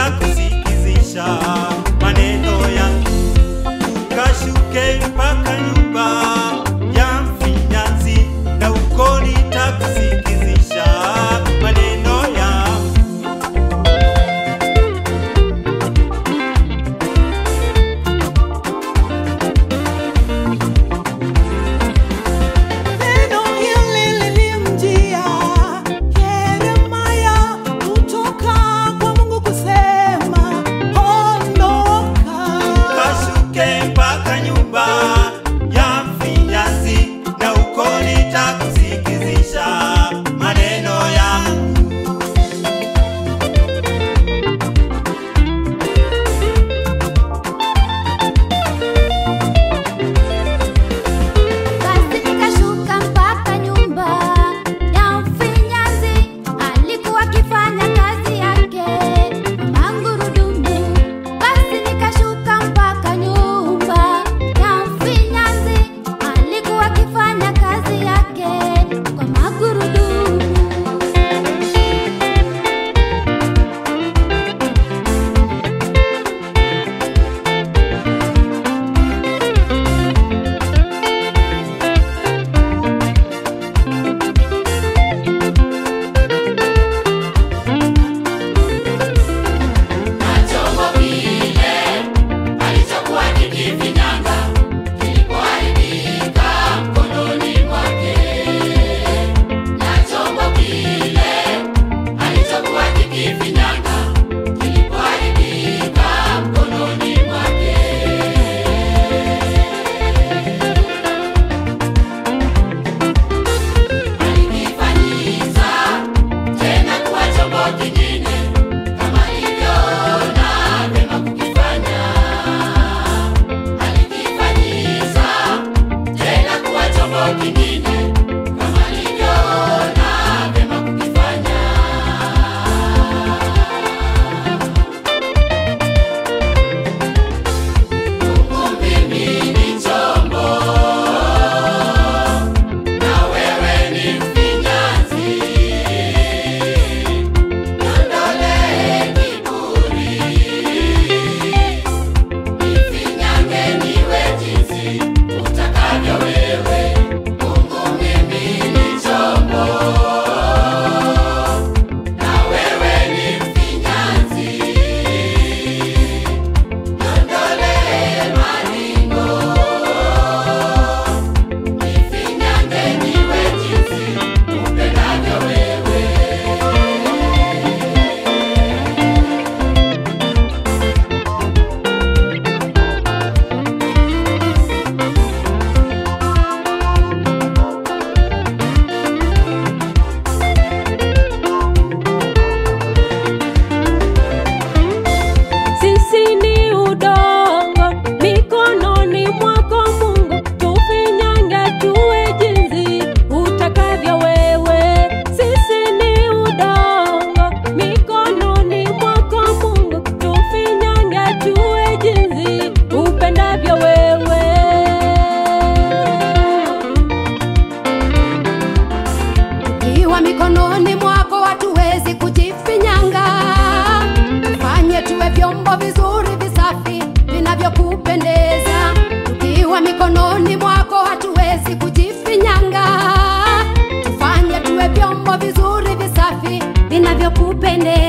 nitakusikizisha maneno yangu, ukashuke mpaka nyumba ya mfinyanzi, na uko nitakusikizisha maneno yangu. Neno hili lilimjia Yeremia kutoka kwa Mungu kusema, ondoka Ukashuke mpaka nyumba ya mfinyanzi, na uko nitakusikizisha maneno yangu. Basi nikashuka mpaka nyumba ya mfinyanzi, alikuwa akifanya kazi yake magurudumu. Basi nikashuka mpaka nyumba ya mfinyanzi, alikuwa akifanya kazi yake kwa magurudumu. Sisi ni udongo mikononi mwako Mungu, tufinyange tuwe jinsi utakavyo wewe. Sisi ni udongo mikononi mwako Mungu, tufinyange tuwe jinsi upendavyo wewe. Iwa mikononi mwako hatuwezi kujifinyanga, fanye tuwe vyombo vizuri visafi vinavyokupendeza. Tukiwa mikononi mwako hatuwezi kujifinyanga, tufanye tuwe vyombo vizuri visafi vinavyokupendeza.